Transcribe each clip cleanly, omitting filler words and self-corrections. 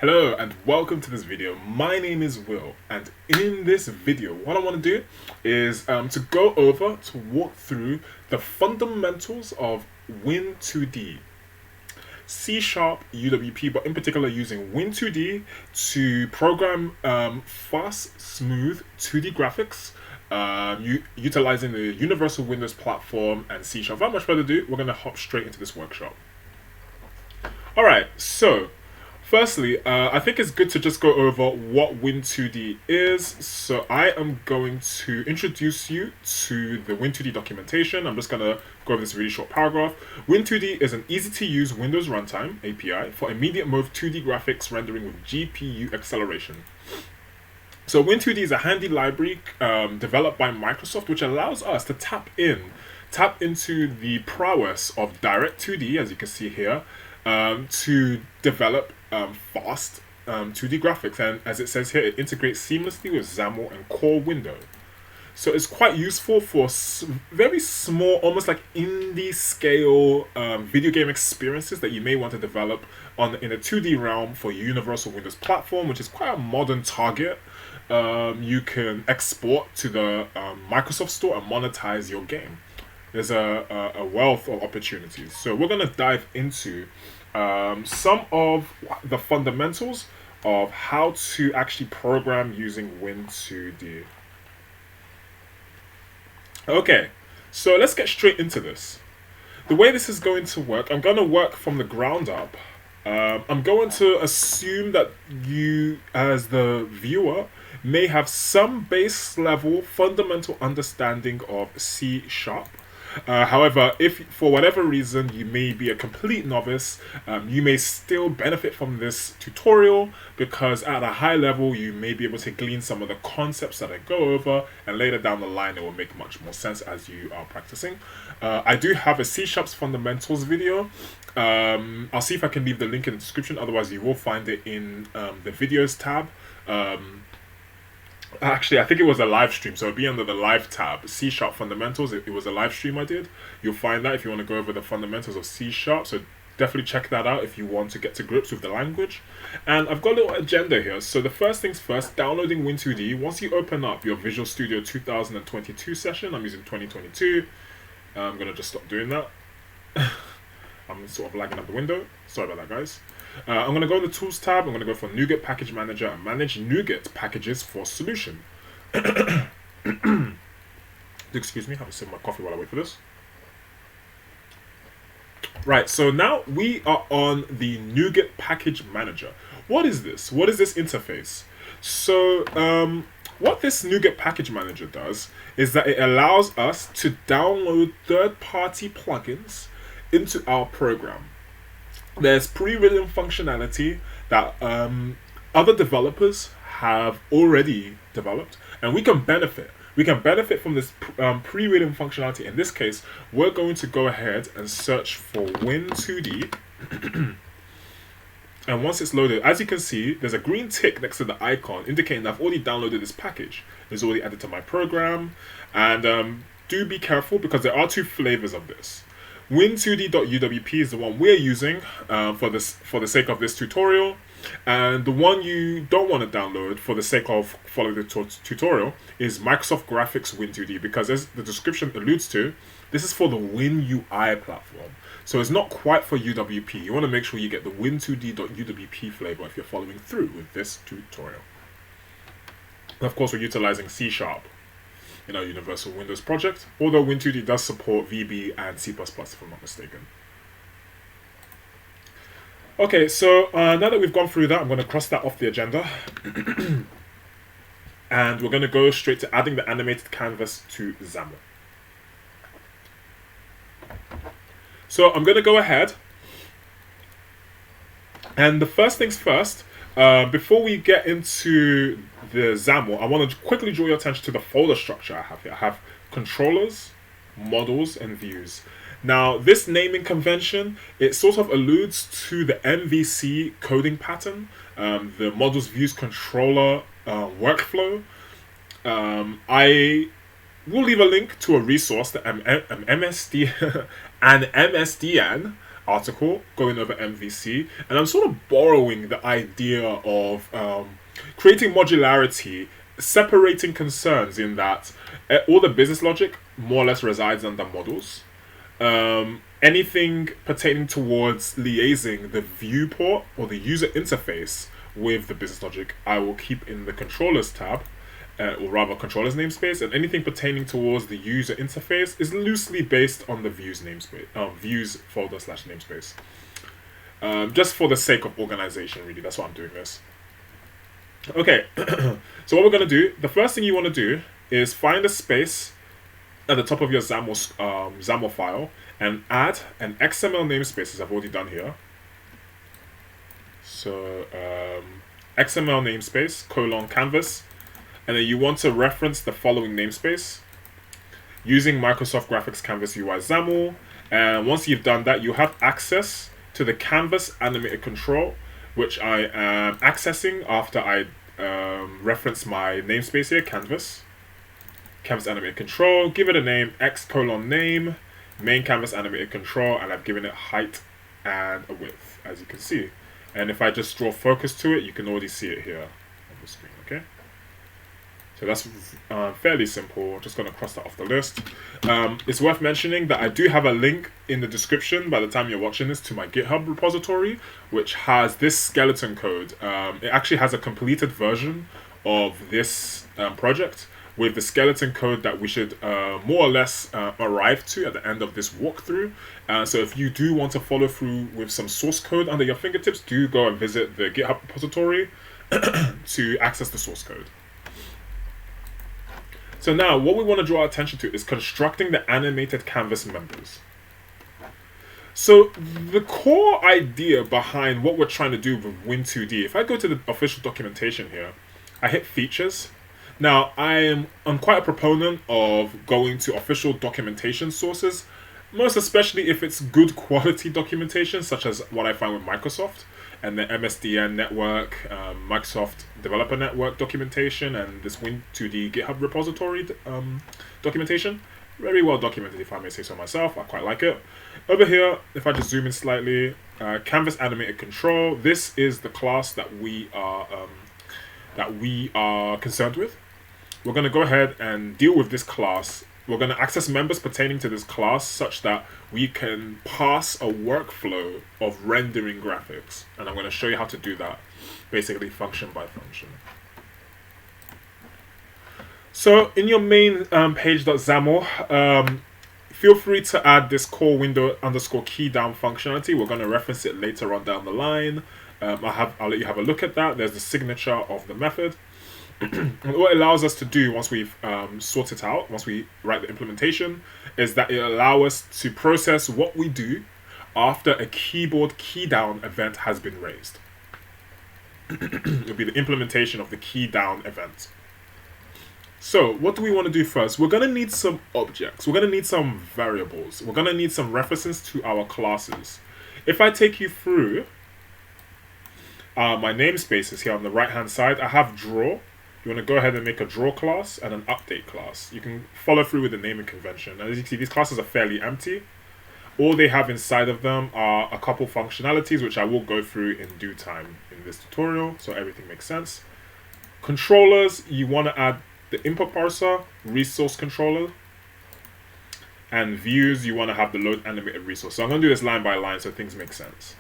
Hello and welcome to this video. My name is Will, and in this video what I want to do is to go over to walk through the fundamentals of Win2D, C# UWP, but in particular using Win2D to program fast, smooth 2D graphics, utilizing the Universal Windows platform and C#. Without much further ado, we're going to hop straight into this workshop. Alright, so firstly, I think it's good to just go over what Win2D is. So I am going to introduce you to the Win2D documentation. I'm just going to go over this really short paragraph. Win2D is an easy-to-use Windows runtime API for immediate mode 2D graphics rendering with GPU acceleration. So Win2D is a handy library developed by Microsoft, which allows us to tap into the prowess of Direct2D, as you can see here, to develop fast 2D graphics, and as it says here, it integrates seamlessly with XAML and core window. So it's quite useful for very small, almost like indie scale video game experiences that you may want to develop in a 2D realm for Universal Windows platform, which is quite a modern target. You can export to the Microsoft Store and monetize your game. There's a wealth of opportunities. So we're going to dive into some of the fundamentals of how to actually program using Win2D. Okay, so let's get straight into this. The way this is going to work, I'm going to work from the ground up. I'm going to assume that you, as the viewer, may have some base level fundamental understanding of C#. However, if for whatever reason you may be a complete novice, you may still benefit from this tutorial, because at a high level you may be able to glean some of the concepts that I go over, and later down the line it will make much more sense as you are practicing. I do have a C# fundamentals video. I'll see if I can leave the link in the description, otherwise you will find it in the videos tab. Actually, I think it was a live stream, so it'll be under the live tab, C# fundamentals. It was a live stream I did. You'll find that if you want to go over the fundamentals of C#, so definitely check that out if you want to get to grips with the language. And I've got a little agenda here. So the first things first, downloading Win2D. Once you open up your Visual Studio 2022 session, I'm using 2022. I'm going to just stop doing that. I'm sort of lagging up the window. Sorry about that, guys. I'm going to go in the Tools tab. I'm going to go for NuGet Package Manager and manage NuGet packages for solution. Excuse me, I have to sip my coffee while I wait for this. Right, so now we are on the NuGet Package Manager. What is this? What is this interface? So, what this NuGet Package Manager does is that it allows us to download third-party plugins into our program. There's pre-written functionality that other developers have already developed, and we can benefit. We can benefit from this pre-written functionality. In this case, we're going to go ahead and search for Win2D. And once it's loaded, as you can see, there's a green tick next to the icon indicating that I've already downloaded this package. It's already added to my program. And do be careful, because there are two flavors of this. Win2D.uwp is the one we're using for the sake of this tutorial, and the one you don't want to download for the sake of following the tutorial is Microsoft Graphics Win2D, because as the description alludes to, this is for the WinUI platform, so it's not quite for UWP. You want to make sure you get the Win2D.uwp flavor if you're following through with this tutorial. And of course, we're utilizing C# in our Universal Windows project, although Win2D does support VB and C++, if I'm not mistaken. Okay, so now that we've gone through that, I'm going to cross that off the agenda. And we're going to go straight to adding the animated canvas to XAML. So I'm going to go ahead, and the first things first, before we get into the XAML, I want to quickly draw your attention to the folder structure I have here. I have controllers, models, and views. Now, this naming convention, it sort of alludes to the MVC coding pattern, the models, views, controller workflow. I will leave a link to a resource, that MSDN article going over MVC, and I'm sort of borrowing the idea of creating modularity, separating concerns in that all the business logic more or less resides under models. Anything pertaining towards liaising the viewport or the user interface with the business logic, I will keep in the controllers tab, or rather controllers namespace, and anything pertaining towards the user interface is loosely based on the views namespace, views folder / namespace. Just for the sake of organization, really, that's why I'm doing this. Okay, so what we're going to do, the first thing you want to do is find a space at the top of your XAML file and add an XML namespace, as I've already done here. So XML namespace, :canvas, and then you want to reference the following namespace using Microsoft Graphics Canvas UI XAML. And once you've done that, you have access to the canvas animated control, which I am accessing after I reference my namespace here, canvas animated control, give it a name, x:name, main canvas animated control, and I've given it height and a width, as you can see. And if I just draw focus to it, you can already see it here on the screen, okay? So that's fairly simple. Just going to cross that off the list. It's worth mentioning that I do have a link in the description by the time you're watching this to my GitHub repository, which has this skeleton code. It actually has a completed version of this project with the skeleton code that we should more or less arrive to at the end of this walkthrough. So if you do want to follow through with some source code under your fingertips, do go and visit the GitHub repository to access the source code. So now what we want to draw our attention to is constructing the animated canvas members. So the core idea behind what we're trying to do with Win2D, if I go to the official documentation here, I hit features. Now I'm quite a proponent of going to official documentation sources, most especially if it's good quality documentation, such as what I find with Microsoft and the MSDN network, Microsoft Developer Network documentation, and this Win2D GitHub repository documentation. Very well documented, if I may say so myself. I quite like it. Over here, if I just zoom in slightly, Canvas Animated Control. This is the class that we are concerned with. We're going to go ahead and deal with this class. We're going to access members pertaining to this class such that we can pass a workflow of rendering graphics. And I'm going to show you how to do that, basically function by function. So in your main page.xaml, feel free to add this core window _ key down functionality. We're going to reference it later on down the line. I'll let you have a look at that. There's the signature of the method. And what it allows us to do once we've sorted it out, once we write the implementation, is that it allows us to process what we do after a keyboard key down event has been raised. It'll be the implementation of the key down event. So what do we want to do first? We're going to need some objects. We're going to need some variables. We're going to need some references to our classes. If I take you through my namespaces here on the right hand side, I have draw. You want to go ahead and make a draw class and an update class. You can follow through with the naming convention. As you can see, these classes are fairly empty. All they have inside of them are a couple functionalities, which I will go through in due time in this tutorial, so everything makes sense. Controllers, you want to add the input parser, resource controller, and views, you want to have the load animated resource. So I'm going to do this line by line so things make sense.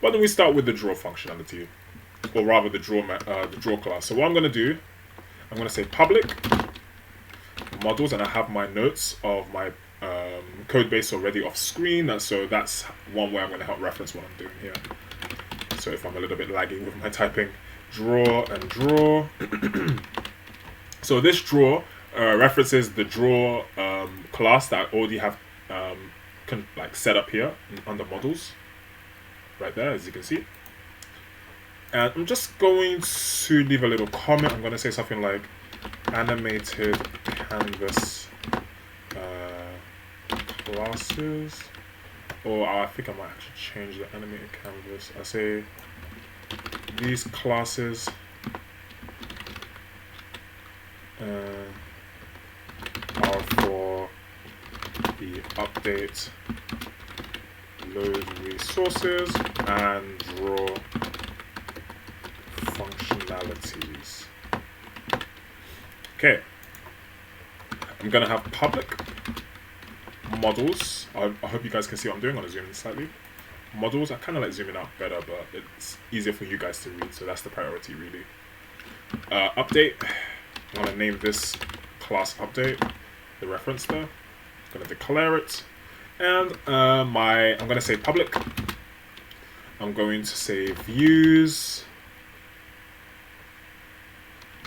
But then we start with the draw functionality, or rather the draw class. So what I'm going to do, I'm going to say public models, and I have my notes of my code base already off screen. So that's one way I'm going to help reference what I'm doing here. So if I'm a little bit laggy with my typing, draw and draw. So this draw references the draw class that I already have set up here under models, right there, as you can see. And I'm just going to leave a little comment. I'm going to say something like animated canvas classes, or I think I might actually change the animated canvas. I say these classes are for the update load resources and draw functionalities. Okay, I'm gonna have public models. I hope you guys can see what I'm doing. I'm gonna zoom in slightly. Models, I kind of like zooming out better, but it's easier for you guys to read, so that's the priority really. Update, I'm gonna name this class update, the reference there. I'm gonna declare it, and I'm gonna say public. I'm going to say views.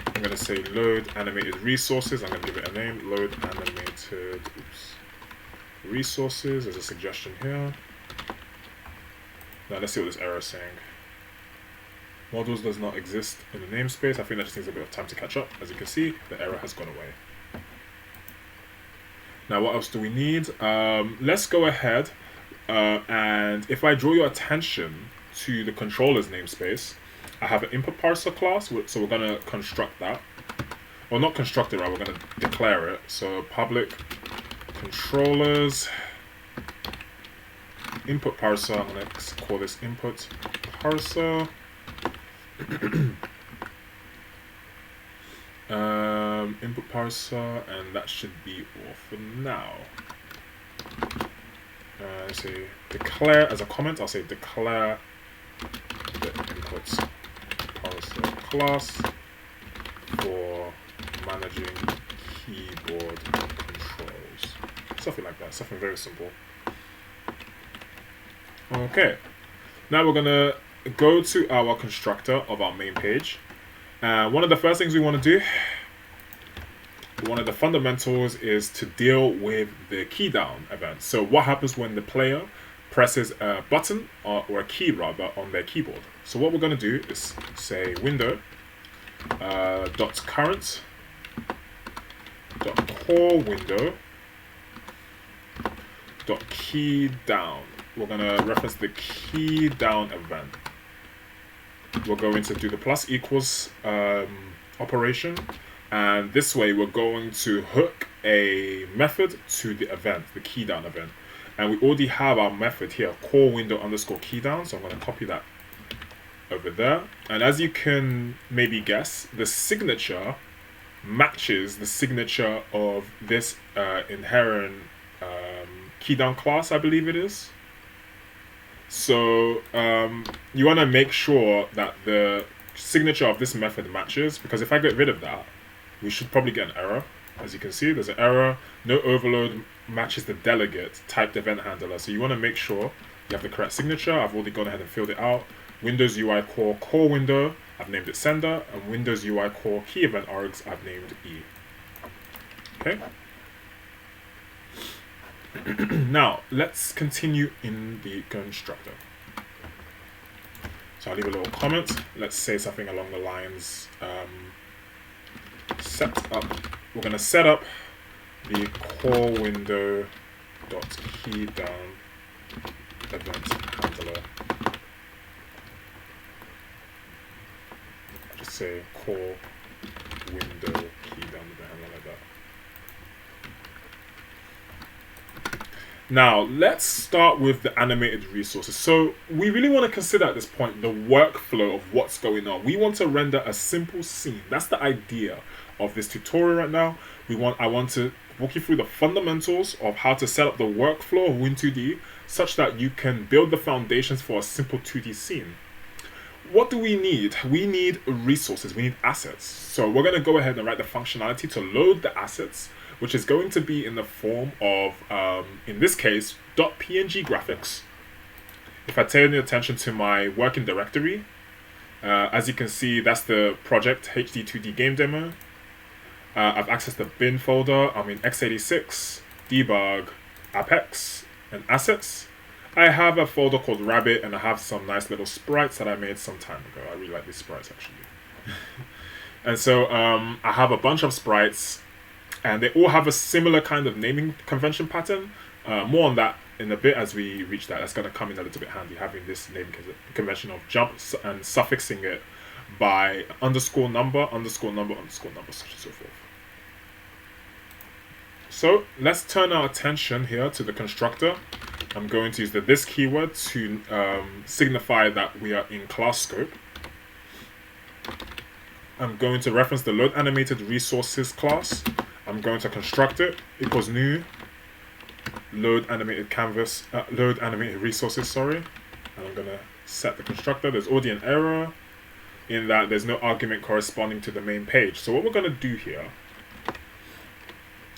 I'm gonna say load animated resources. I'm gonna give it a name, load animated resources. There's a suggestion here. Now let's see what this error is saying. Models does not exist in the namespace. I think that just needs a bit of time to catch up. As you can see, the error has gone away. Now what else do we need? Let's go ahead and if I draw your attention to the controller's namespace, I have an input parser class, so we're going to construct that. Well, not construct it, right? We're going to declare it. So public controllers input parser. I'm going to call this input parser. Input parser, and that should be all for now. Let's say declare as a comment. I'll say declare the input parser class for managing keyboard controls. Something like that. Something very simple. Okay. Now we're gonna go to our constructor of our main page. One of the first things we want to do, one of the fundamentals, is to deal with the key down event. So what happens when the player presses a button or a key rather on their keyboard? So what we're going to do is say window dot current dot core window dot key down. We're going to reference the key down event. We're going to do the plus equals operation, and this way we're going to hook a method to the event, the key down event. And we already have our method here, core window underscore key down, so I'm going to copy that over there. And as you can maybe guess, the signature matches the signature of this inherent key down class, I believe it is. So you want to make sure that the signature of this method matches, because if I get rid of that, we should probably get an error. As you can see, there's an error. No overload matches the delegate typed event handler. So you want to make sure you have the correct signature. I've already gone ahead and filled it out. Windows UI core window, I've named it sender, and Windows UI core key event args, I've named E. Okay. Now, let's continue in the constructor. So I'll leave a little comment. Let's say something along the lines, set up. We're going to set up the core window dot key down event handler. Just say core window key down event handler like that. Now, let's start with the animated resources. So we really want to consider at this point the workflow of what's going on. We want to render a simple scene. That's the idea of this tutorial right now. I want to walk you through the fundamentals of how to set up the workflow of Win2D such that you can build the foundations for a simple 2D scene. What do we need? We need resources. We need assets. So we're going to go ahead and write the functionality to load the assets, which is going to be in the form of, in this case, .png graphics. If I turn your attention to my working directory, as you can see, that's the project HD2D game demo. I've accessed the bin folder. I'm in x86, debug, apex, and assets. I have a folder called Rabbit, and I have some nice little sprites that I made some time ago. I really like these sprites, actually. And so I have a bunch of sprites, and they all have a similar kind of naming convention pattern. More on that in a bit as we reach that. That's going to come in a little bit handy, having this naming convention of jump and suffixing it by underscore number, such and so forth. So let's turn our attention here to the constructor. I'm going to use the this keyword to signify that we are in class scope. I'm going to reference the load animated resources class. I'm going to construct it equals new load animated canvas, load animated resources, sorry. And I'm going to set the constructor. There's already an error in that there's no argument corresponding to the main page. So what we're going to do here,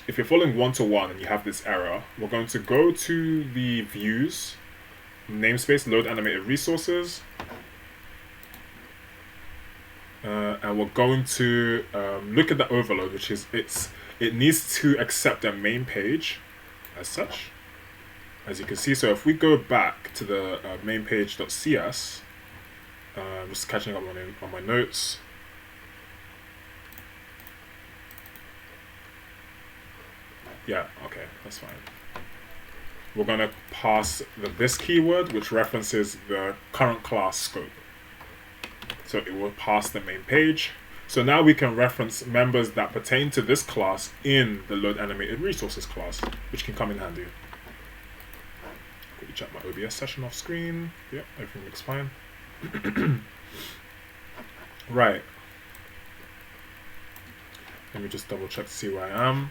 if you're following one-to-one and you have this error, we're going to go to the views, namespace, load animated resources, and we're going to look at the overload, which is it needs to accept a main page as such, as you can see. So if we go back to the main page.cs, just catching up on my notes. Yeah, okay, that's fine. We're going to pass this keyword, which references the current class scope. So it will pass the main page. So now we can reference members that pertain to this class in the load animated resources class, which can come in handy. Quickly check my OBS session off screen. Yep, everything looks fine. Right. Let me just double check to see where I am.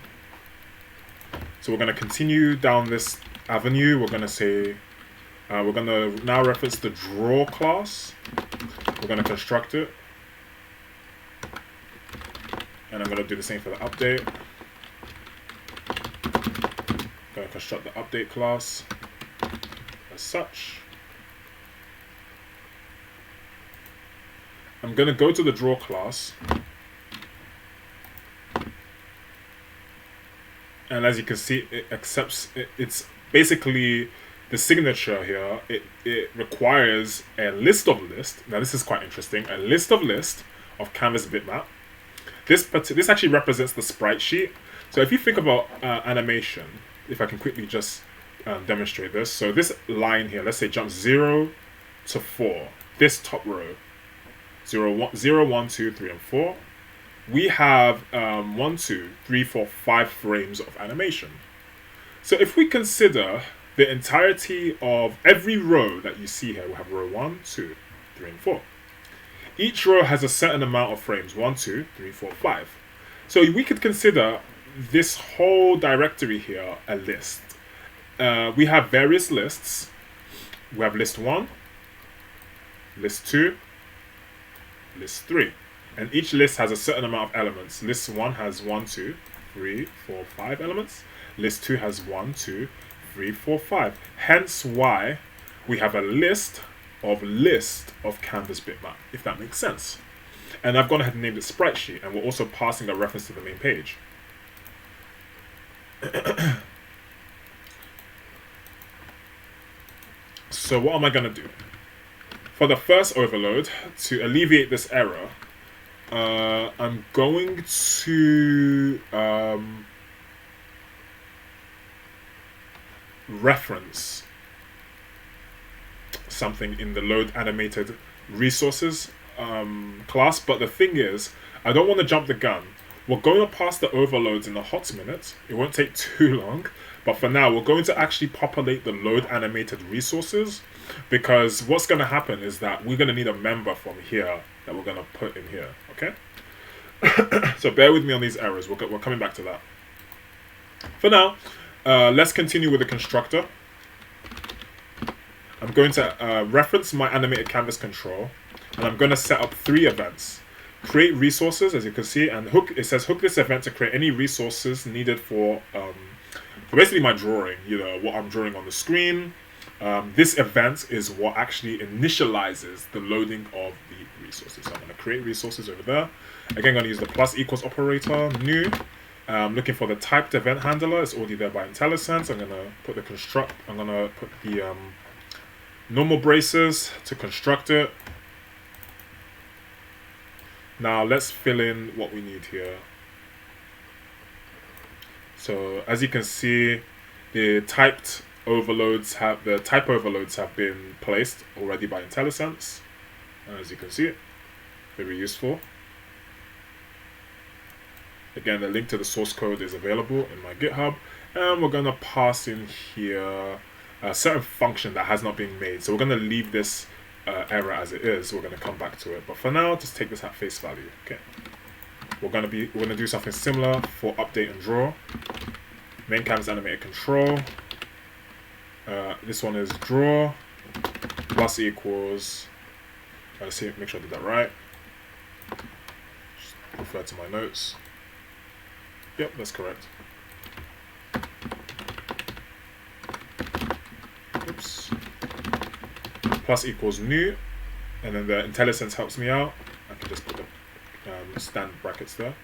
So we're going to continue down this avenue. We're going to say, we're going to now reference the draw class. We're going to construct it. And I'm going to do the same for the update. I'm going to construct the update class as such. I'm going to go to the draw class. And as you can see, it accepts, it's basically the signature here. It requires a list of list. Now this is quite interesting. A list of canvas bitmap. This actually represents the sprite sheet. So if you think about animation, if I can quickly just demonstrate this. So this line here, let's say jump 0 to 4. This top row, 0, 1, 2, 3, and 4. We have 1, 2, 3, 4, 5 frames of animation. So if we consider the entirety of every row that you see here, we have row 1, 2, 3, and 4. Each row has a certain amount of frames, 1, 2, 3, 4, 5. So we could consider this whole directory here a list. We have various lists. We have list 1, list 2, list 3. And each list has a certain amount of elements. List 1 has 1, 2, 3, 4, 5 elements. List 2 has 1, 2, 3, 4, 5. Hence why we have a list of canvas bitmap, if that makes sense. And I've gone ahead and named it sprite sheet, and we're also passing a reference to the main page. So what am I going to do? For the first overload, to alleviate this error, I'm going to reference something in the load animated resources class, but the thing is, I don't want to jump the gun. We're going to pass the overloads in a hot minute. It won't take too long, but for now we're going to actually populate the load animated resources, because what's going to happen is that we're going to need a member from here that we're going to put in here, okay? So bear with me on these errors. We're coming back to that. For now, let's continue with the constructor. I'm going to reference my animated canvas control, and I'm going to set up 3 events. Create resources, as you can see, and hook. It says hook this event to create any resources needed for basically my drawing, what I'm drawing on the screen. This event is what actually initializes the loading of the resources. So I'm going to create resources over there. Again, I'm going to use the plus equals operator, new. I'm looking for the typed event handler. It's already there by IntelliSense. I'm going to put the construct. I'm going to put the normal braces to construct it. Now let's fill in what we need here. So as you can see, the type overloads have been placed already by IntelliSense. As you can see, very useful. Again, the link to the source code is available in my GitHub, and we're going to pass in here a certain function that has not been made. So we're going to leave this error as it is. We're going to come back to it. But for now, just take this at face value. Okay. We're going to do something similar for update and draw. Main canvas animated control. This one is draw plus equals. Let's see, make sure I did that right. Just refer to my notes. Yep, that's correct. Oops. Plus equals new, and then the IntelliSense helps me out. I can just put the stand brackets there,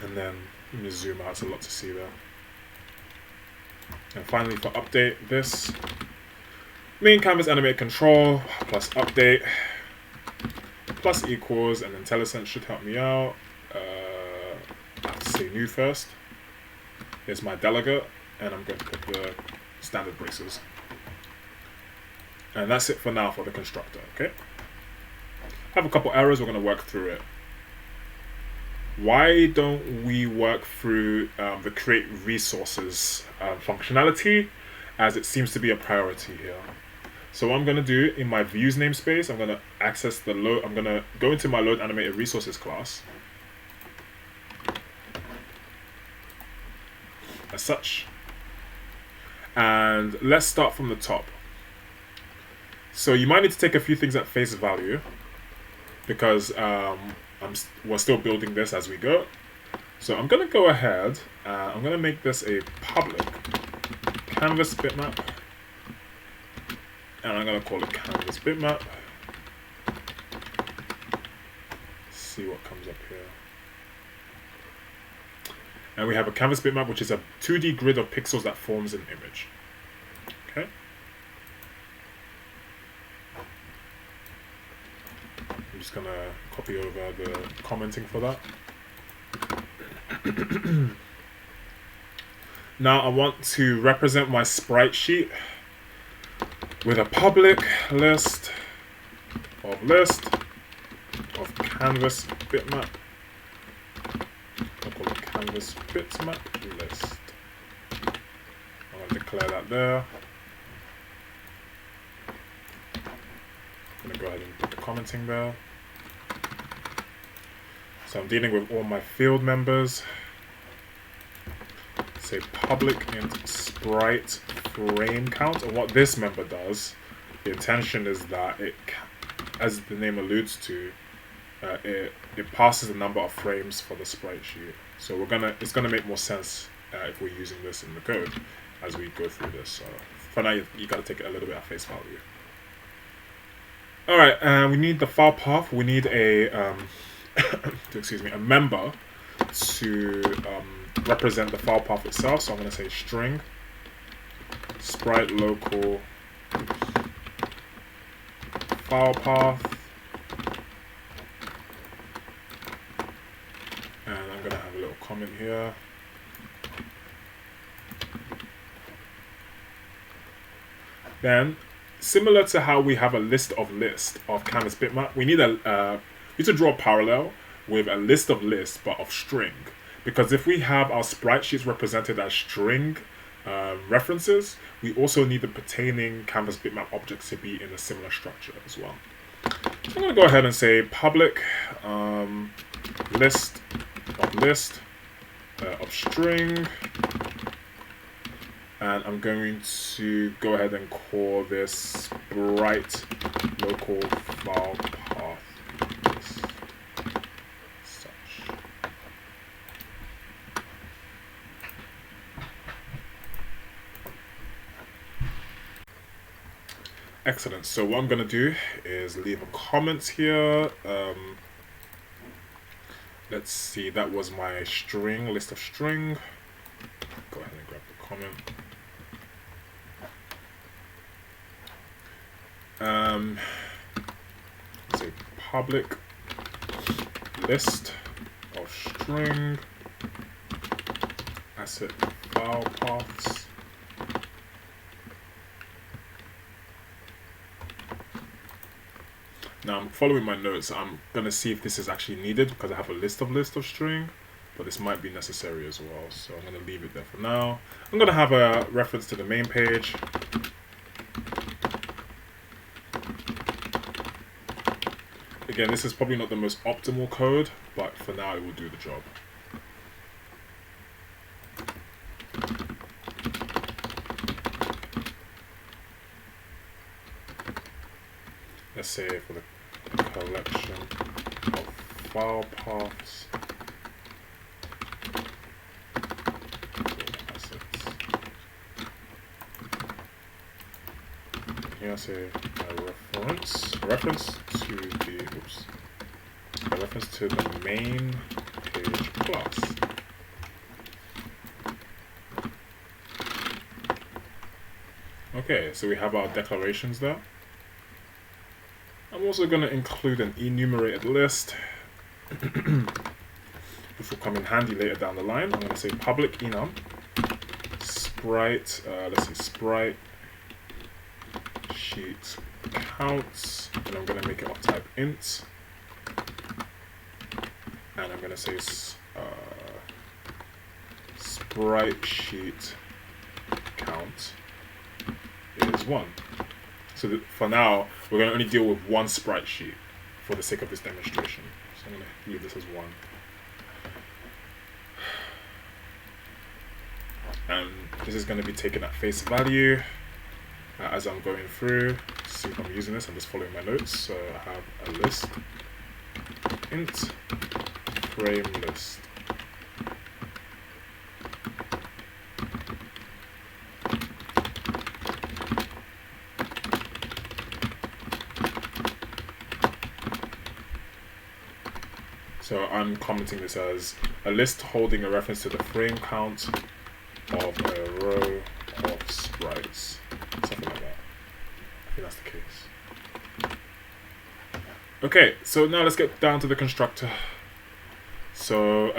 and then let me zoom out. It's a lot to see there. And finally, for update, this main canvas animate control plus update plus equals, and IntelliSense should help me out. I have to say new first. Here's my delegate, and I'm going to put the standard braces. And that's it for now for the constructor, okay? I have a couple errors, we're going to work through it. Why don't we work through the create resources functionality, as it seems to be a priority here. So what I'm going to do in my views namespace, I'm going to access the load, I'm going to go into my load animated resources class. As such. And let's start from the top. So you might need to take a few things at face value, because we're still building this as we go. So I'm going to go ahead, I'm going to make this a public canvas bitmap, and I'm going to call it canvas bitmap. See what comes up here. And we have a canvas bitmap, which is a 2D grid of pixels that forms an image. Okay. I'm just gonna copy over the commenting for that. Now I want to represent my sprite sheet with a public list of canvas bitmap. I'll call it canvas bitmap list. I'm going to declare that there. I'm going to go ahead and put the commenting there. So I'm dealing with all my field members. Say public int sprite frame count. And what this member does, the intention is that it, as the name alludes to, it passes the number of frames for the sprite sheet. So it's gonna make more sense if we're using this in the code as we go through this. So for now, you gotta take it a little bit at face value. All right, we need the file path. We need a a member to represent the file path itself. So I'm gonna say string sprite local file path. And I'm going to have a little comment here. Then, similar to how we have a list of canvas bitmap, we need to draw a parallel with a list of lists, but of string. Because if we have our sprite sheets represented as string references, we also need the pertaining canvas bitmap objects to be in a similar structure as well. So I'm going to go ahead and say public list of string, and I'm going to go ahead and call this sprite local file path list. Such. Excellent. So what I'm going to do is leave a comment here. Let's see, that was my string, list of string. Go ahead and grab the comment. Say public list of string asset file paths. Now I'm following my notes. I'm going to see if this is actually needed because I have a list of string. but this might be necessary as well, so I'm going to leave it there for now. I'm going to have a reference to the main page. Again, this is probably not the most optimal code, but for now it will do the job. Let's say for the collection of file paths, assets. Here I say a reference to the main page class. Okay, so we have our declarations there. I'm also going to include an enumerated list, which will come in handy later down the line. I'm going to say public enum sprite, let's say sprite sheet counts, and I'm going to make it of type int, and I'm going to say sprite sheet count is 1. So for now, we're going to only deal with one sprite sheet for the sake of this demonstration. So I'm going to leave this as 1. And this is going to be taken at face value as I'm going through. See if I'm using this, I'm just following my notes. So I have a list, int, frame list. So I'm commenting this as a list holding a reference to the frame count of a row of sprites. Something like that. I think that's the case. Okay, so now let's get down to the constructor. So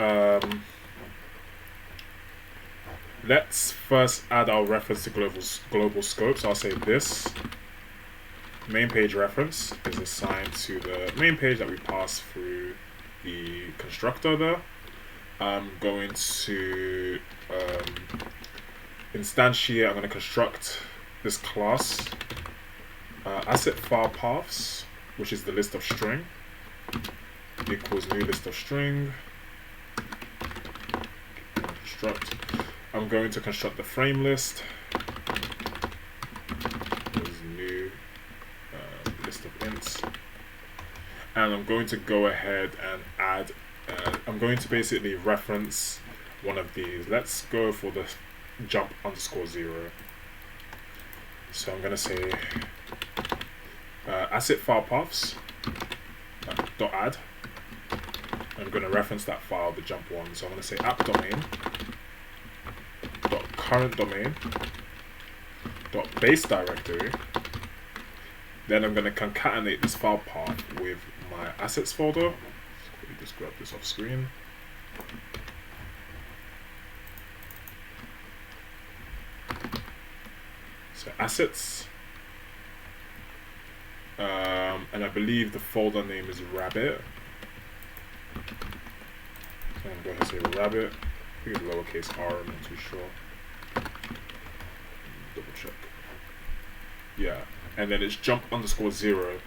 let's first add our reference to global scope. So I'll say this main page reference is assigned to the main page that we pass through the constructor there. I'm going to instantiate, I'm going to construct this class asset file paths, which is the list of string, equals new list of string. Construct. I'm going to construct the frame list. There's new list of ints. And I'm going to go ahead and add, I'm going to basically reference one of these. Let's go for the jump underscore 0. So I'm going to say asset file paths dot add. I'm going to reference that file, the jump one. So I'm going to say app domain dot current domain dot base directory. Then I'm going to concatenate this file path with my assets folder. Let me just grab this off screen. So assets, and I believe the folder name is rabbit. So I'm going to go ahead and say rabbit. I think it's lowercase r, I'm not too sure. Double check. Yeah, and then it's jump underscore 0.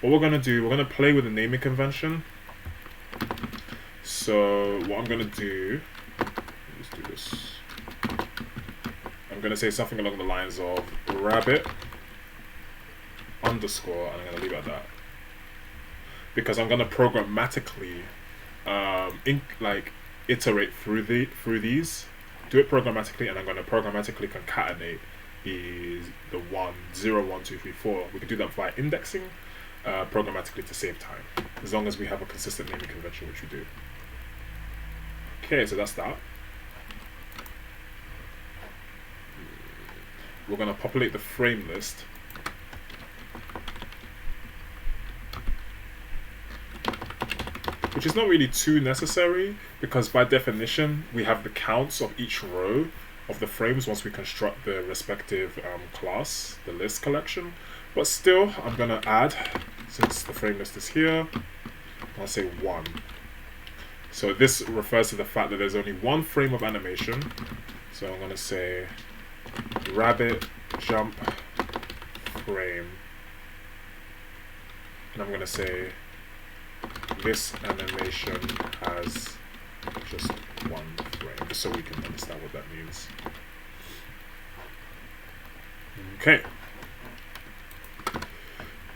What we're going to do, we're going to play with the naming convention. So what I'm going to do, let's do this. I'm going to say something along the lines of rabbit underscore, and I'm going to leave it at that. Because I'm going to programmatically iterate through these, do it programmatically, and I'm going to programmatically concatenate the 1, 0, 1, 2, 3, 4. We can do that via indexing programmatically to save time, as long as we have a consistent naming convention, which we do. Okay, so that's that. We're going to populate the frame list. Which is not really too necessary, because by definition we have the counts of each row of the frames once we construct the respective class, the list collection. But still, I'm going to add, since the frame list is here, I'll say 1. So this refers to the fact that there's only one frame of animation. So I'm going to say rabbit jump frame. And I'm going to say this animation has just one frame, just so we can understand what that means. Okay.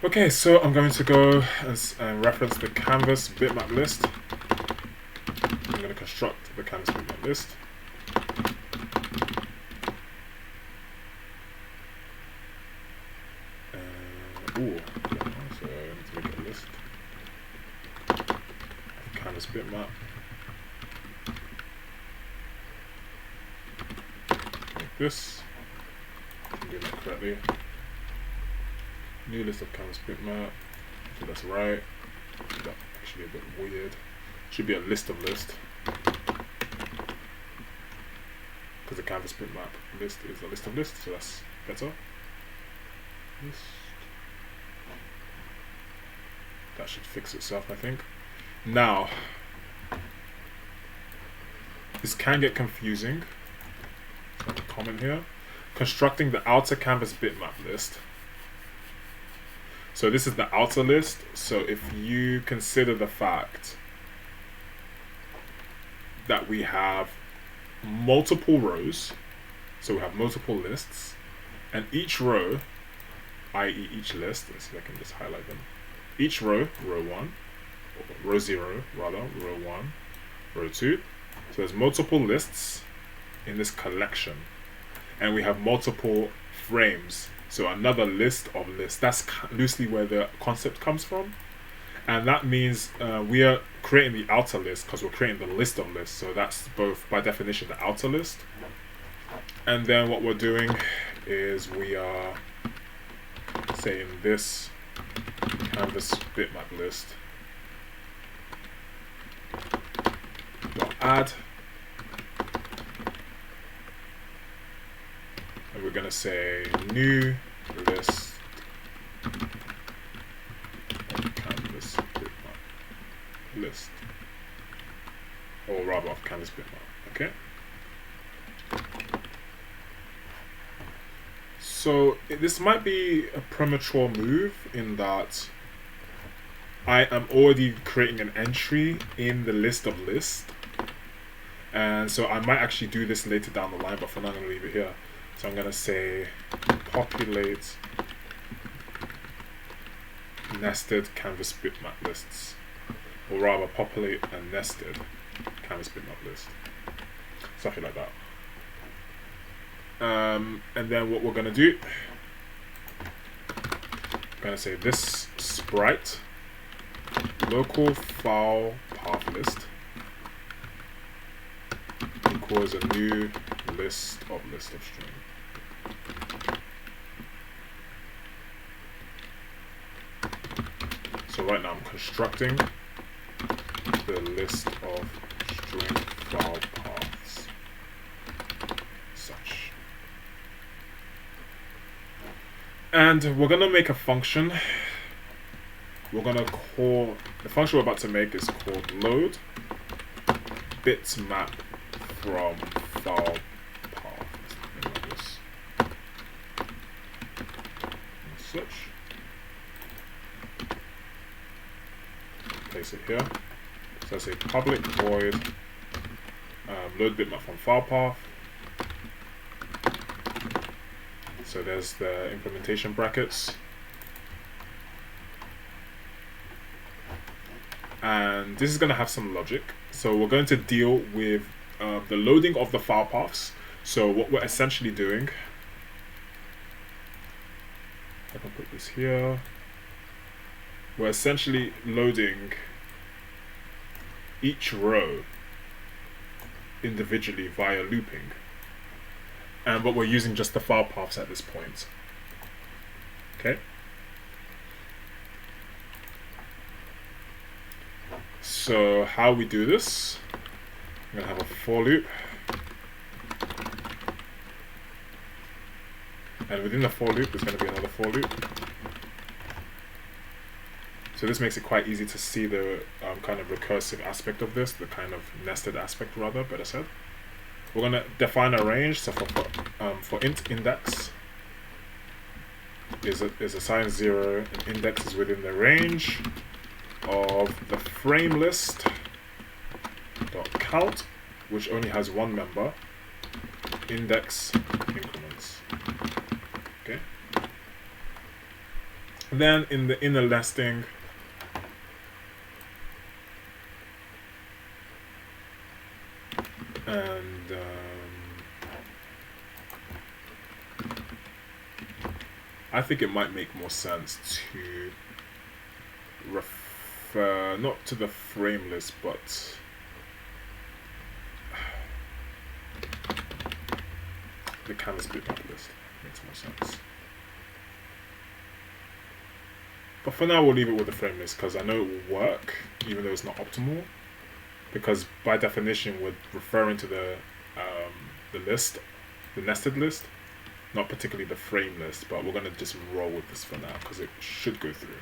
Okay, so I'm going to go and reference the canvas bitmap list. I'm going to construct the canvas bitmap list. So I need to make a list of canvas bitmap. Like this. I'm doing that correctly. New list of canvas bitmap. So that's right. That's actually a bit weird. Should be a list of list. Because the canvas bitmap list is a list of list, so that's better. List. That should fix itself, I think. Now, this can get confusing. Got a comment here. Constructing the outer canvas bitmap list. So this is the outer list. So if you consider the fact that we have multiple rows, so we have multiple lists, and each row, i.e. each list, let's see if I can just highlight them. Each row, row 1, row 0 rather, row 1, row 2. So there's multiple lists in this collection, and we have multiple frames. So another list of lists. That's loosely where the concept comes from. And that means we are creating the outer list because we're creating the list of lists. So that's both, by definition, the outer list. And then what we're doing is we are saying this canvas bitmap list. We'll add. And we're going to say new list of canvas bitmap list, or rather of canvas bitmap. Okay. So this might be a premature move in that I am already creating an entry in the list of lists, and so I might actually do this later down the line, but for now I'm going to leave it here. So I'm going to say populate nested canvas bitmap lists, or rather populate a nested canvas bitmap list, something like that. And then what we're going to do, I'm going to say this sprite local file path list equals a new list of string. So right now I'm constructing the list of string file paths such. And we're going to make a function. We're going to call, the function we're about to make is called load bitmap from file path. Like this. And such. Place it here. So I say public void load bitmap from file path. So there's the implementation brackets. And this is going to have some logic. So we're going to deal with the loading of the file paths. So what we're essentially doing, I can put this here. We're essentially loading each row individually via looping. And but we're using just the file paths at this point. Okay. So how we do this, I'm going to have a for loop. And within the for loop, there's going to be another for loop. So this makes it quite easy to see the kind of recursive aspect of this, the kind of nested aspect rather, better said. We're going to define a range. So for int index is assigned 0, and index is within the range of the frame list dot count, which only has one member, index increments. Okay. Then in the inner nesting, and I think it might make more sense to refer not to the frame list, but the canvas bitmap list. Makes more sense. But for now, we'll leave it with the frame list because I know it will work, even though it's not optimal. Because by definition, we're referring to the list, the nested list, not particularly the frame list. But we're gonna just roll with this for now because it should go through.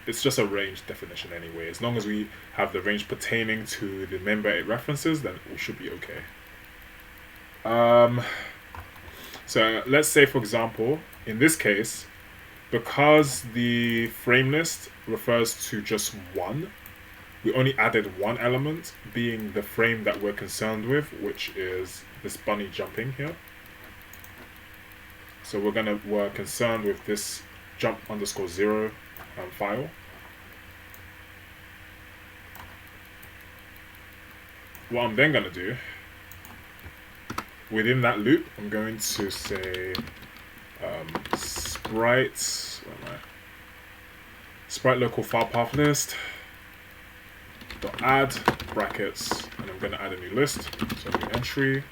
It's just a range definition anyway. As long as we have the range pertaining to the member it references, then we should be okay. So let's say, for example, in this case, because the frame list refers to just one, we only added one element, being the frame that we're concerned with, which is this bunny jumping here. So we're concerned with this jump_0 file. What I'm then gonna do, within that loop, I'm going to say sprite local file path list dot add brackets, and I'm gonna add a new list, so new entry,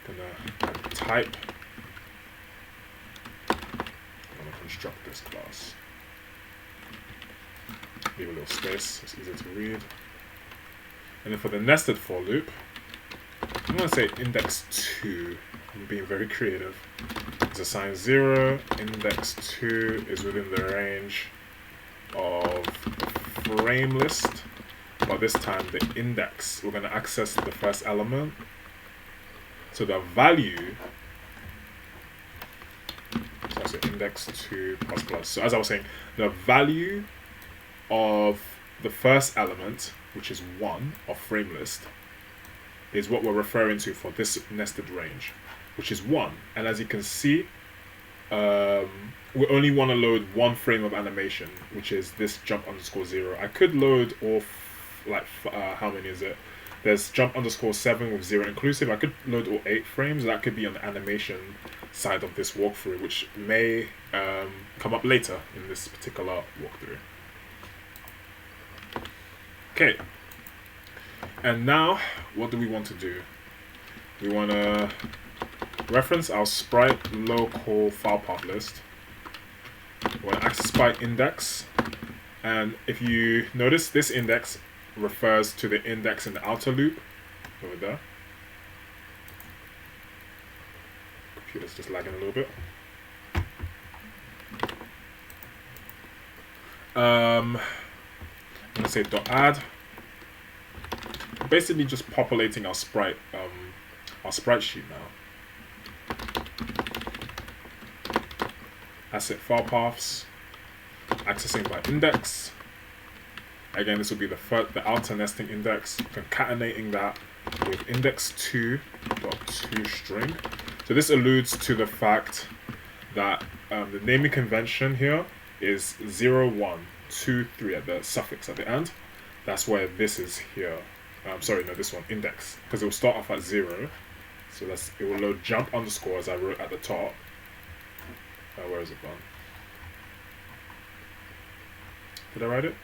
gonna add type, I'm gonna construct this class, leave a little space, it's easier to read, and then for the nested for loop, I'm going to say index2. I'm being very creative. It's assigned 0. Index2 is within the range of the frame list. But this time, the index, we're going to access the first element. So the value, so I say index2 plus plus. So as I was saying, the value of the first element, which is 1 of frame list, is what we're referring to for this nested range, which is 1. And as you can see, we only want to load one frame of animation, which is this jump_0. I could load all, how many is it? There's jump_7 with 0 inclusive. I could load all 8 frames. That could be on the animation side of this walkthrough, which may come up later in this particular walkthrough. Okay. And now, what do we want to do? We want to reference our sprite local file path list. We want to access sprite index. And if you notice, this index refers to the index in the outer loop over there. Computer's just lagging a little bit. I'm going to say .add. Basically just populating our sprite sheet now. Asset file paths, accessing by index. Again, this will be the outer nesting index, concatenating that with index2.toString. So this alludes to the fact that the naming convention here is 0, 1, 2, 3 at the suffix at the end. That's where this is here. Sorry, no, this one, index, because it will start off at 0. So it will load jump_ as I wrote at the top. Where is it gone? Did I write it?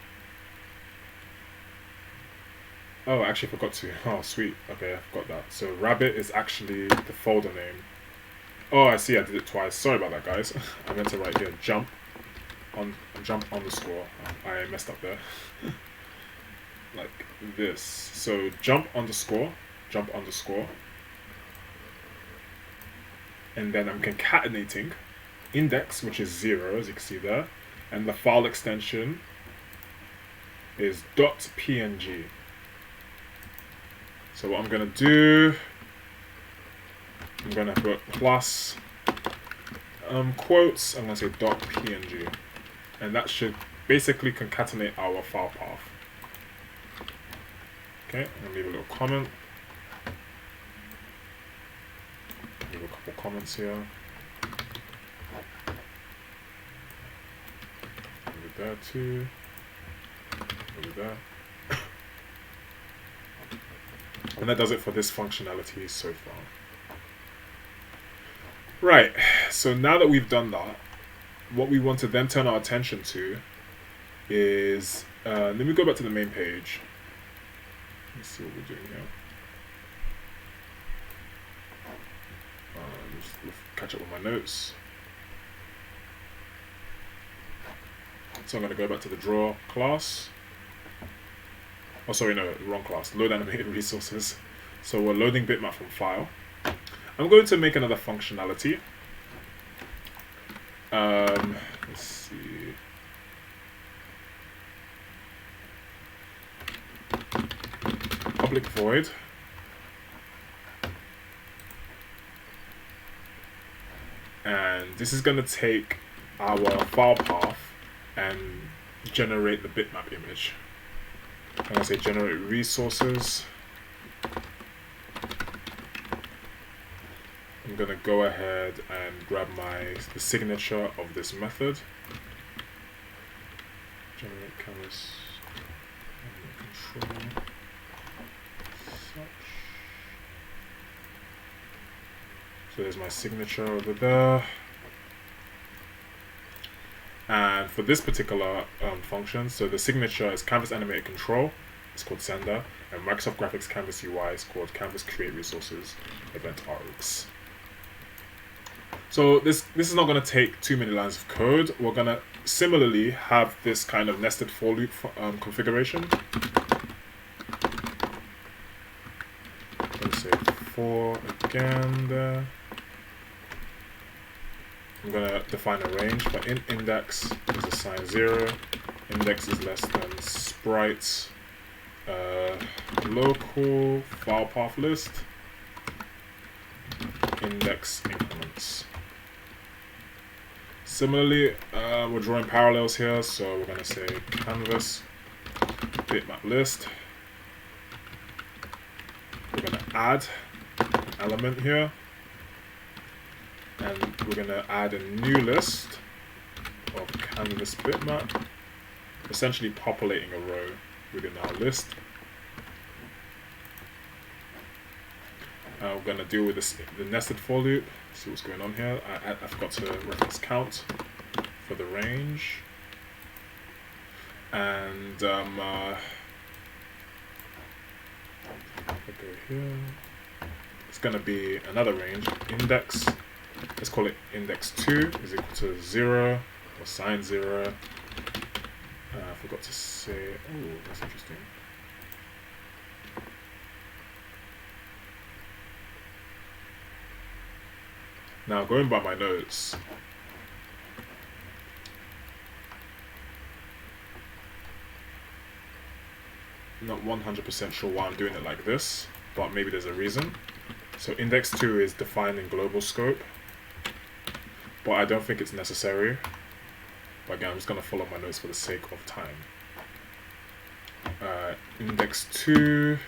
Oh, I actually forgot to. Oh, sweet. Okay, I forgot that. So rabbit is actually the folder name. Oh, I see. I did it twice. Sorry about that, guys. I meant to write here jump_. I messed up there. Like this. So jump_, and then I'm concatenating index, which is 0, as you can see there, and the file extension is .png. So what I'm going to do, I'm going to put plus quotes, I'm going to say .png, and that should basically concatenate our file path. Okay, I'm going to leave a little comment. Leave a couple comments here. Leave it there too. Leave it there. And that does it for this functionality so far. Right, so now that we've done that, what we want to then turn our attention to is, let me go back to the main page. Let's see what we're doing here. Just catch up with my notes. So I'm going to go back to the draw class. Oh, sorry, no, wrong class. Load animated resources. So we're loading bitmap from file. I'm going to make another functionality. Let's see. Public void. And this is going to take our file path and generate the bitmap image. I'm going to say generate resources. I'm going to go ahead and grab the signature of this method. Generate canvas control. Such. So there's my signature over there. And for this particular function, so the signature is canvas animated control, it's called sender, and Microsoft Graphics Canvas UI is called canvas create resources event args. So this is not going to take too many lines of code. We're going to similarly have this kind of nested for loop configuration. Let's say for again there. I'm going to define a range, but in index is assigned 0, index is less than sprite, local file path list, index increments. Similarly, we're drawing parallels here, so we're going to say canvas bitmap list. We're going to add an element here. And we're going to add a new list of canvas bitmap, essentially populating a row within our list. We're going to deal with the nested for loop, see what's going on here. I forgot to reference count for the range. And if I go here, it's going to be another range, index. Let's call it index 2 is equal to 0 or sign 0. I forgot to say, oh, that's interesting. Now, going by my notes, not 100% sure why I'm doing it like this, but maybe there's a reason. So index 2 is defined in global scope, but I don't think it's necessary. But again, I'm just going to follow my notes for the sake of time. Index 2,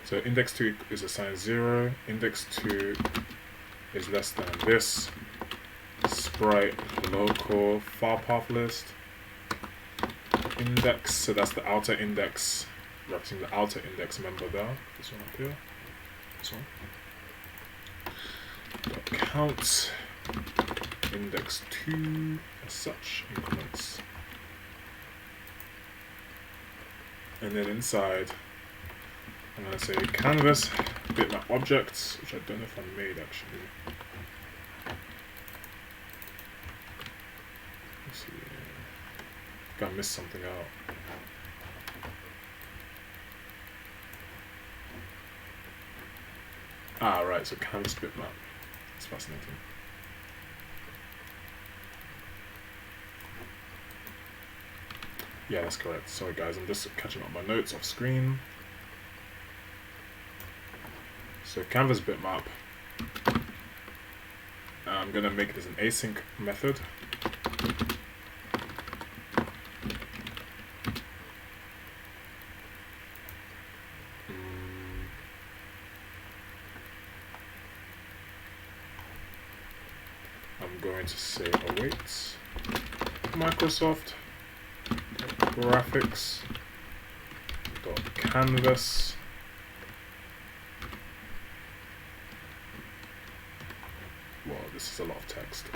so index 2 is assigned 0, index 2 is less than this, sprite local file path list, index, so that's the outer index, representing the outer index member there, this one up here, this one. Count index 2 as such increments. And then inside, I'm going to say canvas bitmap objects, which I don't know if I made actually. Let's see. I think I missed something out. Ah, right, so canvas bitmap. That's fascinating. Yeah, that's correct. Sorry guys, I'm just catching up my notes off screen. So canvas bitmap, I'm gonna make this an async method. I'm going to say await Microsoft graphics dot canvas well, this is a lot of text.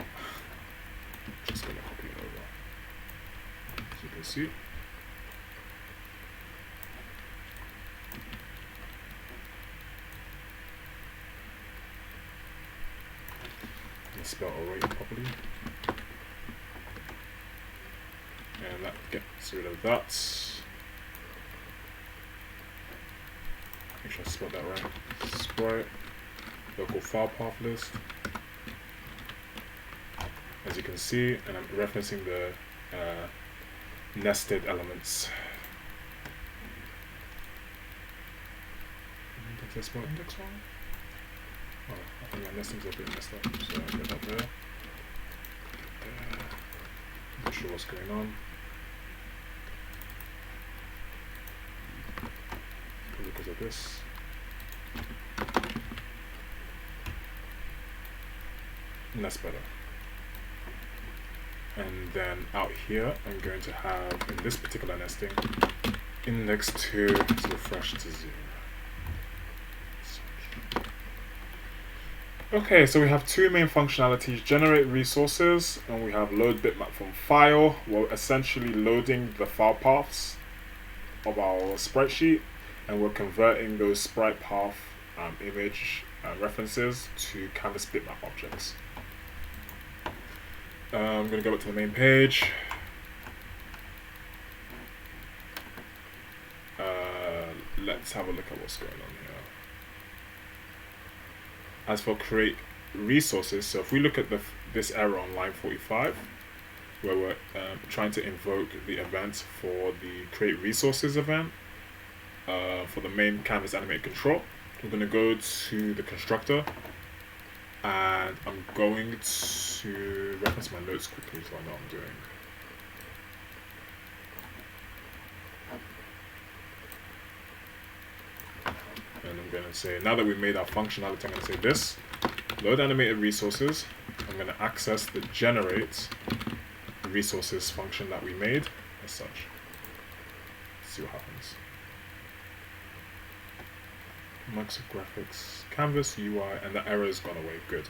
Just gonna copy it over. As you can see. Let's spell await properly. And that gets rid of that. Make sure I spelled that right. Sprite, local file path list. As you can see, and I'm referencing the nested elements. Did I spell index wrong? Oh, I think my nesting's a bit messed up, so I'll get that there. Not sure what's going on. Because of this. And that's better. And then out here, I'm going to have, in this particular nesting, index 2 is refreshed to 0. Okay, so we have two main functionalities, generate resources, and we have load bitmap from file. We're essentially loading the file paths of our sprite sheet, and we're converting those sprite path image references to canvas bitmap objects. I'm going to go back to the main page. Let's have a look at what's going on here. As for create resources, so if we look at this error on line 45, where we're trying to invoke the event for the create resources event for the main canvas animated control, we're going to go to the constructor, and I'm going to reference my notes quickly so I know what I'm doing. And I'm going to say, now that we've made our functionality, I'm going to say this, load animated resources. I'm going to access the generate resources function that we made as such. Let's see what happens. Microsoft Graphics, Canvas, UI, and the error's gone away. Good.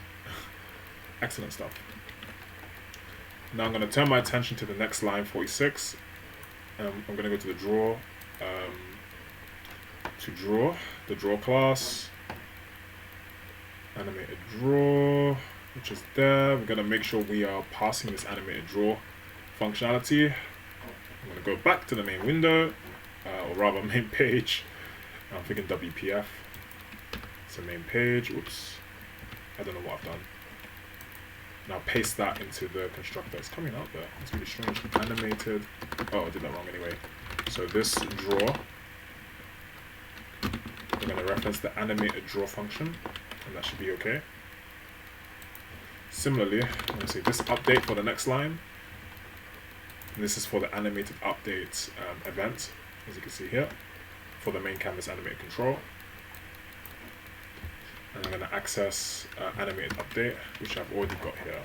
Excellent stuff. Now I'm going to turn my attention to the next line, 46. I'm going to go to the draw. The draw class, animated draw, which is there. We're going to make sure we are passing this animated draw functionality. I'm going to go back to the main window, or rather main page. I'm thinking WPF. It's a main page. Oops. I don't know what I've done. Now paste that into the constructor. It's coming out there. It's really strange. Animated. Oh, I did that wrong anyway. So this draw, we're going to reference the animated draw function, and that should be okay. Similarly, I'm going to say this update for the next line. And this is for the animated update event, as you can see here, for the main canvas animated control. And I'm going to access animated update, which I've already got here.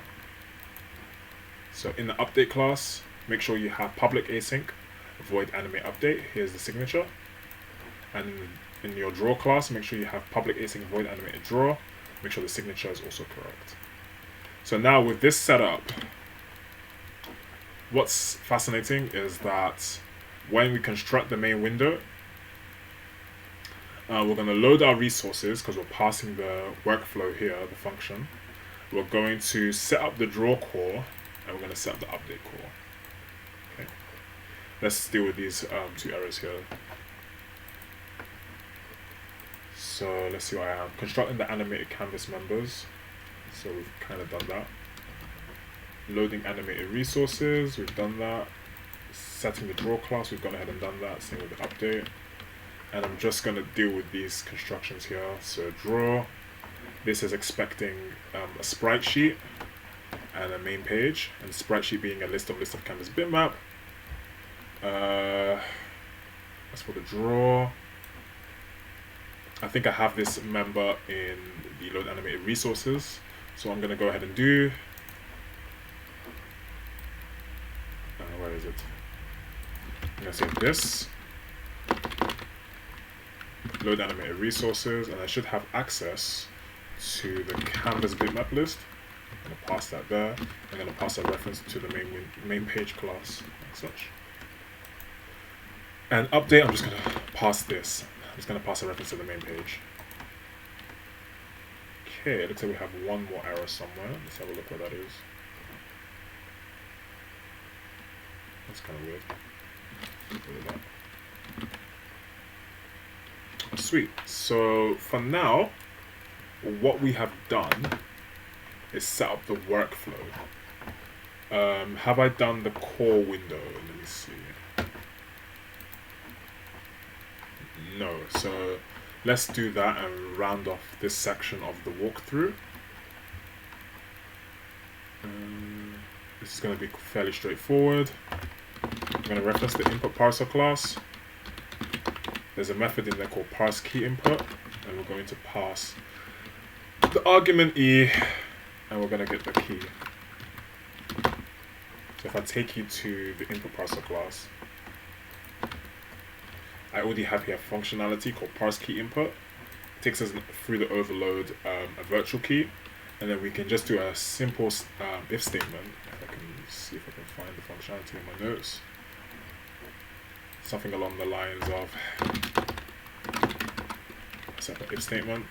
So in the update class, make sure you have public async void animate update. Here's the signature. And in your draw class, make sure you have public async void animated draw. Make sure the signature is also correct. So now with this setup, what's fascinating is that when we construct the main window, we're going to load our resources because we're passing the workflow here, the function. We're going to set up the draw core, and we're going to set up the update core. Okay. Let's deal with these two errors here. So let's see what I am. Constructing the animated canvas members. So we've kind of done that. Loading animated resources, we've done that. setting the draw class, we've gone ahead and done that. Same with the update. And I'm just going to deal with these constructions here. So draw, this is expecting a sprite sheet and a main page, and sprite sheet being a list of canvas bitmap. As for the draw, I think I have this member in the load animated resources, so I'm going to go ahead and do, where is it? I'm going to say this, load animated resources, and I should have access to the canvas bitmap list. I'm going to pass that there. I'm going to pass a reference to the main page class, like such. And update, I'm just going to pass this. I'm just going to pass a reference to the main page. Okay, it looks like we have one more error somewhere. Let's have a look what that is. That's kind of weird. Look at that. Sweet. So for now, what we have done is set up the workflow. Have I done the core window? Let me see. No. So let's do that and round off this section of the walkthrough. This is going to be fairly straightforward. I'm going to reference the input parser class. There's a method in there called parse key input, and we're going to pass the argument E, and we're going to get the key. So if I take you to the input parser class, I already have here functionality called parse key input. It takes us through the overload a virtual key, and then we can just do a simple if statement. If I can see if I can find the functionality in my notes. Something along the lines of set an if statement.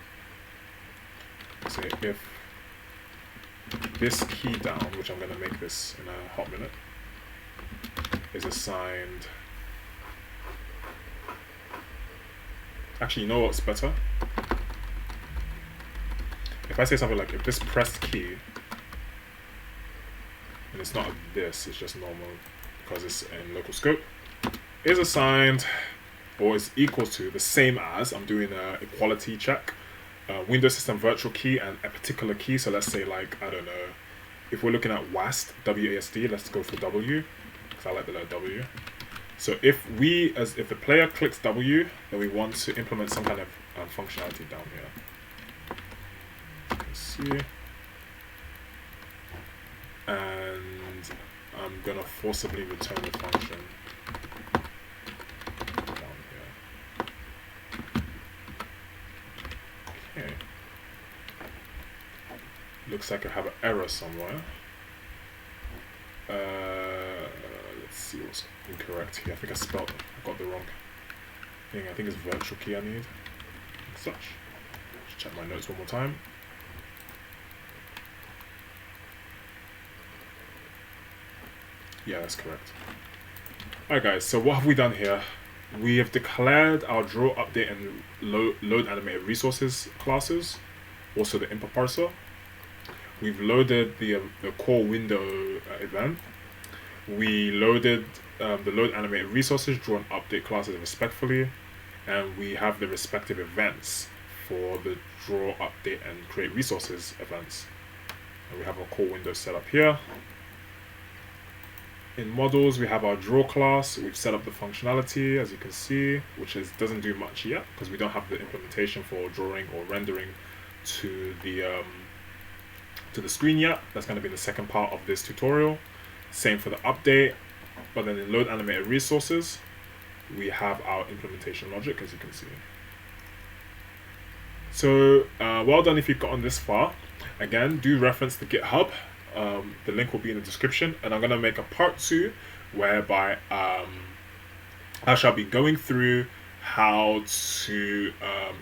Say if this key down, which I'm going to make this in a hot minute, is assigned. Actually, you know what's better? If I say something like if this pressed key, and it's not this, it's just normal because it's in local scope, is assigned or is equal to the same as, I'm doing an equality check, Windows system virtual key and a particular key. So let's say like, I don't know, if we're looking at WASD, W-A-S-D, let's go for W, because I like the letter W. So if the player clicks W, then we want to implement some kind of functionality down here. Let's see. And I'm gonna forcibly return the function down here. Okay. Looks like I have an error somewhere. Let's see what's incorrect here. I think I got the wrong thing. I think it's virtual key I need. And such. Just check my notes one more time. Yeah, that's correct. Alright guys, so what have we done here? We have declared our draw, update, and load animated resources classes, also the input parser. We've loaded the core window event. We loaded the load animated resources, draw, and update classes respectively, and we have the respective events for the draw, update, and create resources events. And we have our core window set up here. In models, we have our draw class. We've set up the functionality, as you can see, which doesn't do much yet because we don't have the implementation for drawing or rendering to the screen yet. That's going to be the second part of this tutorial. Same for the update, but then in load animated resources, we have our implementation logic, as you can see. So well done if you've gotten this far. Again, do reference the GitHub. The link will be in the description, and I'm going to make a part 2 whereby I shall be going through how to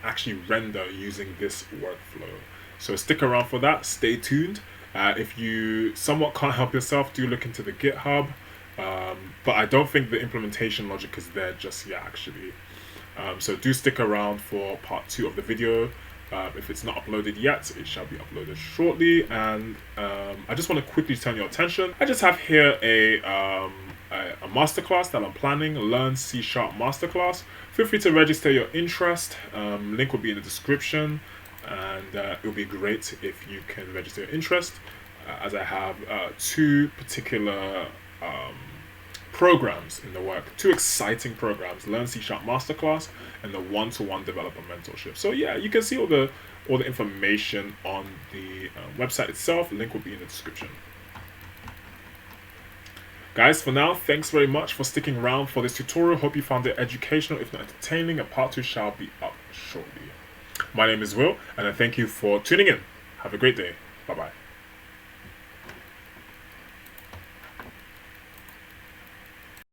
actually render using this workflow. So stick around for that, stay tuned. If you somewhat can't help yourself, do look into the GitHub, but I don't think the implementation logic is there just yet actually. So do stick around for part 2 of the video. If it's not uploaded yet, it shall be uploaded shortly. And I just want to quickly turn your attention. I just have here a a masterclass that I'm planning, Learn C# Masterclass. Feel free to register your interest. Link will be in the description, and it will be great if you can register your interest, as I have two particular programs in the work, two exciting programs: Learn C# Masterclass and the one-to-one developer mentorship. So yeah, you can see all the information on the website itself. Link will be in the description. Guys, for now, thanks very much for sticking around for this tutorial. Hope you found it educational, if not entertaining, and part 2 shall be up shortly. My name is Will, and I thank you for tuning in. Have a great day. Bye-bye.